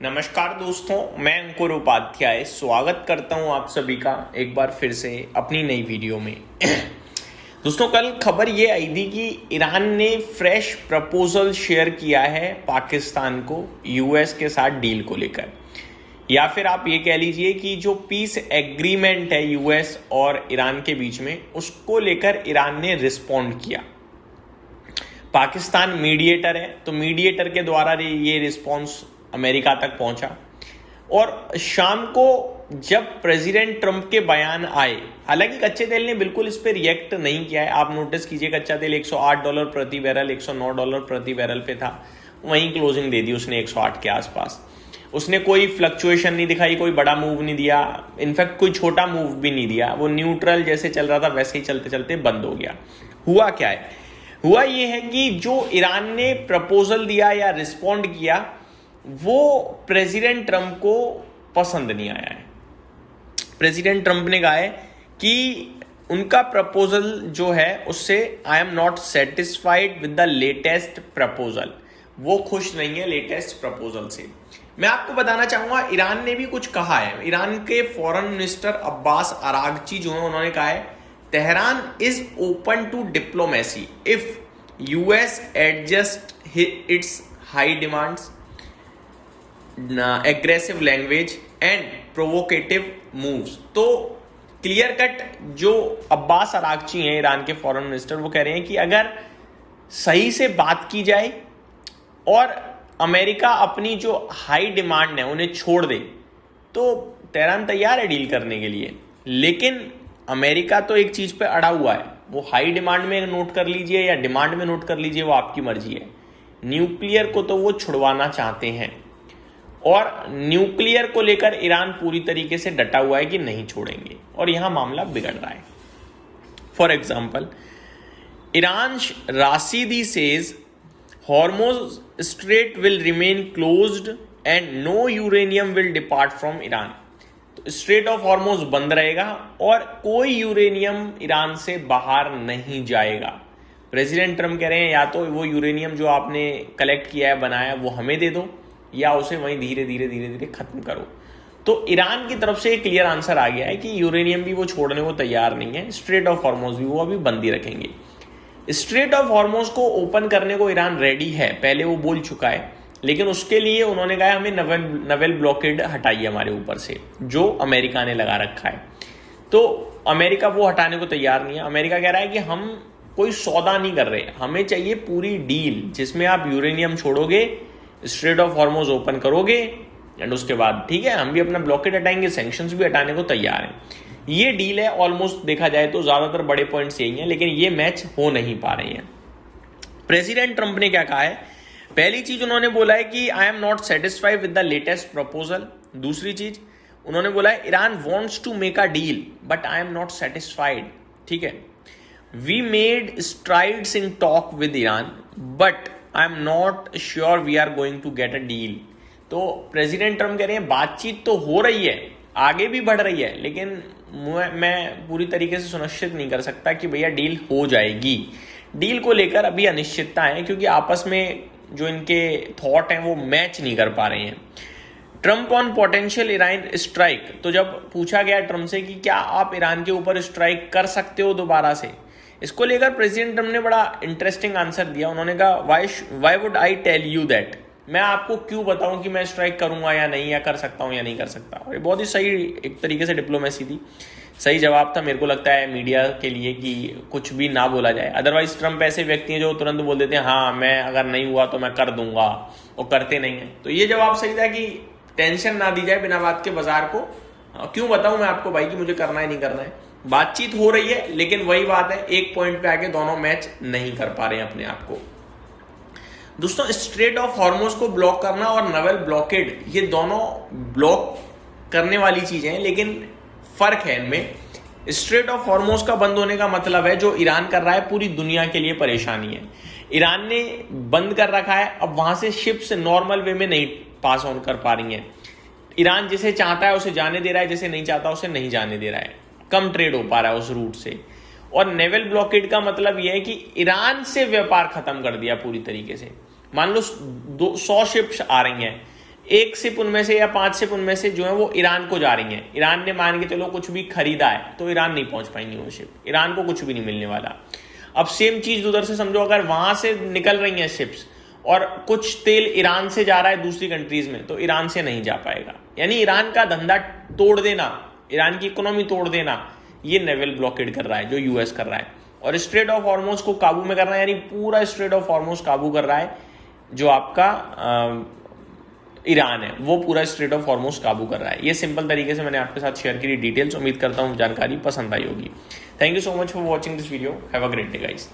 नमस्कार दोस्तों, मैं अंकुर उपाध्याय स्वागत करता हूं आप सभी का एक बार फिर से अपनी नई वीडियो में। दोस्तों, कल खबर ये आई थी कि ईरान ने फ्रेश प्रपोजल शेयर किया है पाकिस्तान को यूएस के साथ डील को लेकर, या फिर आप ये कह लीजिए कि जो पीस एग्रीमेंट है यूएस और ईरान के बीच में, उसको लेकर ईरान ने रिस्पॉन्ड किया। पाकिस्तान मीडिएटर है, तो मीडिएटर के द्वारा ये रिस्पॉन्स अमेरिका तक पहुंचा। और शाम को जब प्रेसिडेंट ट्रंप के बयान आए, हालांकि कच्चे तेल ने बिल्कुल इस पर रिएक्ट नहीं किया है। आप नोटिस कीजिए, कच्चा तेल $108 प्रति बैरल, $109 प्रति बैरल पे था, वहीं क्लोजिंग दे दी उसने 108 के आसपास। उसने कोई फ्लक्चुएशन नहीं दिखाई, कोई बड़ा मूव नहीं दिया, इनफैक्ट कोई छोटा मूव भी नहीं दिया। वो न्यूट्रल जैसे चल रहा था वैसे ही चलते चलते बंद हो गया। हुआ क्या है? हुआ ये है कि जो ईरान ने प्रपोजल दिया या रिस्पॉन्ड किया, वो प्रेसिडेंट ट्रंप को पसंद नहीं आया है। प्रेसिडेंट ट्रंप ने कहा है कि उनका प्रपोजल जो है उससे आई am not satisfied with the latest proposal. वो खुश नहीं है लेटेस्ट प्रपोजल से। मैं आपको बताना चाहूंगा, ईरान ने भी कुछ कहा है। ईरान के फॉरेन मिनिस्टर अब्बास अरागची जो है, उन्होंने कहा है Tehran is open to diplomacy if US adjust its high demands, aggressive language and provocative moves. तो क्लियर कट जो अब्बास अरागची हैं ईरान के फॉरेन मिनिस्टर, वो कह रहे हैं कि अगर सही से बात की जाए और अमेरिका अपनी जो हाई डिमांड है उन्हें छोड़ दे, तो तेहरान तैयार है डील करने के लिए। लेकिन अमेरिका तो एक चीज पे अड़ा हुआ है, वो हाई डिमांड में नोट कर लीजिए या डिमांड में नोट कर लीजिए, वो आपकी मर्जी है। न्यूक्लियर को तो वो छुड़वाना चाहते हैं, और न्यूक्लियर को लेकर ईरान पूरी तरीके से डटा हुआ है कि नहीं छोड़ेंगे, और यहां मामला बिगड़ रहा है। For example, Iran Rashidi says Hormuz strait will remain closed and no uranium will depart from Iran. तो स्ट्रेट ऑफ हॉर्मोज बंद रहेगा और कोई यूरेनियम ईरान से बाहर नहीं जाएगा। प्रेसिडेंट ट्रंप कह रहे हैं या तो वो यूरेनियम जो आपने कलेक्ट किया है, बनाया, वो हमें दे दो, या उसे वहीं धीरे धीरे खत्म करो। तो ईरान की तरफ से एक क्लियर आंसर आ गया है कि यूरेनियम भी वो छोड़ने को तैयार नहीं है, स्ट्रेट ऑफ हॉर्मोज भी वो अभी बंद ही रखेंगे। स्ट्रेट ऑफ हॉर्मोज को ओपन करने को ईरान रेडी है, पहले वो बोल चुका है, लेकिन उसके लिए उन्होंने कहा हमें नवेल ब्लॉकेड हटाइए हमारे ऊपर से, जो अमेरिका ने लगा रखा है। तो अमेरिका वो हटाने को तैयार नहीं है। अमेरिका कह रहा है कि हम कोई सौदा नहीं कर रहे, हमें चाहिए पूरी डील जिसमें आप यूरेनियम छोड़ोगे, स्ट्रेट ऑफ हॉर्मोज ओपन करोगे, एंड उसके बाद ठीक है हम भी अपना ब्लॉकेड हटाएंगे, सैंक्शंस भी हटाने को तैयार हैं। ये डील है। ऑलमोस्ट देखा जाए तो ज्यादातर बड़े पॉइंट्स यही हैं, लेकिन ये मैच हो नहीं पा रहे हैं। प्रेसिडेंट ट्रंप ने क्या कहा है? पहली चीज उन्होंने बोला है कि I am not satisfied with the latest proposal. दूसरी चीज उन्होंने बोला है Iran wants to make a deal but I am not satisfied. ठीक है, we made strides in talk with Iran but I am not sure we are going to get a deal. तो president Trump कह रहे हैं बातचीत तो हो रही है, आगे भी बढ़ रही है, लेकिन मैं पूरी तरीके से सुनिश्चित नहीं कर सकता कि भैया डील हो जाएगी। डील को लेकर अभी अनिश्चितता है, क्योंकि आपस में जो इनके थॉट हैं वो मैच नहीं कर पा रहे हैं। Trump on potential Iran strike. तो जब पूछा गया ट्रंप से कि क्या आप ईरान के ऊपर स्ट्राइक कर सकते हो दोबारा से, इसको लेकर प्रेसिडेंट ट्रंप ने बड़ा इंटरेस्टिंग आंसर दिया। उन्होंने कहा why would I tell you that, मैं आपको क्यों बताऊं कि मैं स्ट्राइक करूंगा या नहीं, या कर सकता हूं या नहीं कर सकता। और ये बहुत ही सही एक तरीके से डिप्लोमेसी थी, सही जवाब था मेरे को लगता है मीडिया के लिए कि कुछ भी ना बोला जाए। अदरवाइज ट्रंप ऐसे व्यक्ति हैं जो तुरंत बोल देते हैं हाँ मैं अगर नहीं हुआ तो मैं कर दूंगा, और करते नहीं है। तो ये जवाब सही था कि टेंशन ना दी जाए बिना बात के बाजार को, क्यों बताऊं मैं आपको भाई कि मुझे करना है नहीं करना है। बातचीत हो रही है, लेकिन वही बात है, एक पॉइंट पे आके दोनों मैच नहीं कर पा रहे हैं अपने आप को। दोस्तों, स्ट्रेट ऑफ हॉर्मोज को ब्लॉक करना और नवेल ब्लॉकेड, ये दोनों ब्लॉक करने वाली चीजें हैं, लेकिन फर्क है इनमें। स्ट्रेट ऑफ हॉर्मोज का बंद होने का मतलब है जो ईरान कर रहा है पूरी दुनिया के लिए परेशानी है। ईरान ने बंद कर रखा है, अब वहां से शिप्स नॉर्मल वे में नहीं पास ऑन कर पा रही हैं। ईरान जिसे चाहता है उसे जाने दे रहा है, जिसे नहीं चाहता उसे नहीं जाने दे रहा है, कम ट्रेड हो पा रहा है उस रूट से। और नेवल ब्लॉकेड का मतलब यह है कि ईरान से व्यापार खत्म कर दिया पूरी तरीके से। मान लो 100 शिप्स आ रही हैं, 1 शिप उनमें से या 5 शिप उनमें से जो है वो ईरान को जा रही हैं। ईरान ने मान के चलो कुछ भी खरीदा है तो ईरान नहीं पहुंच पाएंगी वो शिप, ईरान को कुछ भी नहीं मिलने वाला। अब सेम चीज उधर से समझो, अगर वहां से निकल रही हैं शिप्स और कुछ तेल ईरान से जा रहा है दूसरी कंट्रीज में, तो ईरान से नहीं जा पाएगा। यानी ईरान का धंधा तोड़ देना, ईरान की इकोनॉमी तोड़ देना, ये नेवल ब्लॉकेड कर रहा है जो यूएस कर रहा है। और स्ट्रेट ऑफ हॉर्मोज को काबू में करना है, यानी पूरा स्ट्रेट ऑफ हॉर्मोज काबू कर रहा है जो आपका ईरान है, वो पूरा स्ट्रेट ऑफ हॉर्मोज काबू कर रहा है। ये सिंपल तरीके से मैंने आपके साथ शेयर करी डिटेल्स। उम्मीद करता हूँ जानकारी पसंद आई होगी। Thank you so much for watching this video. Have a great day guys.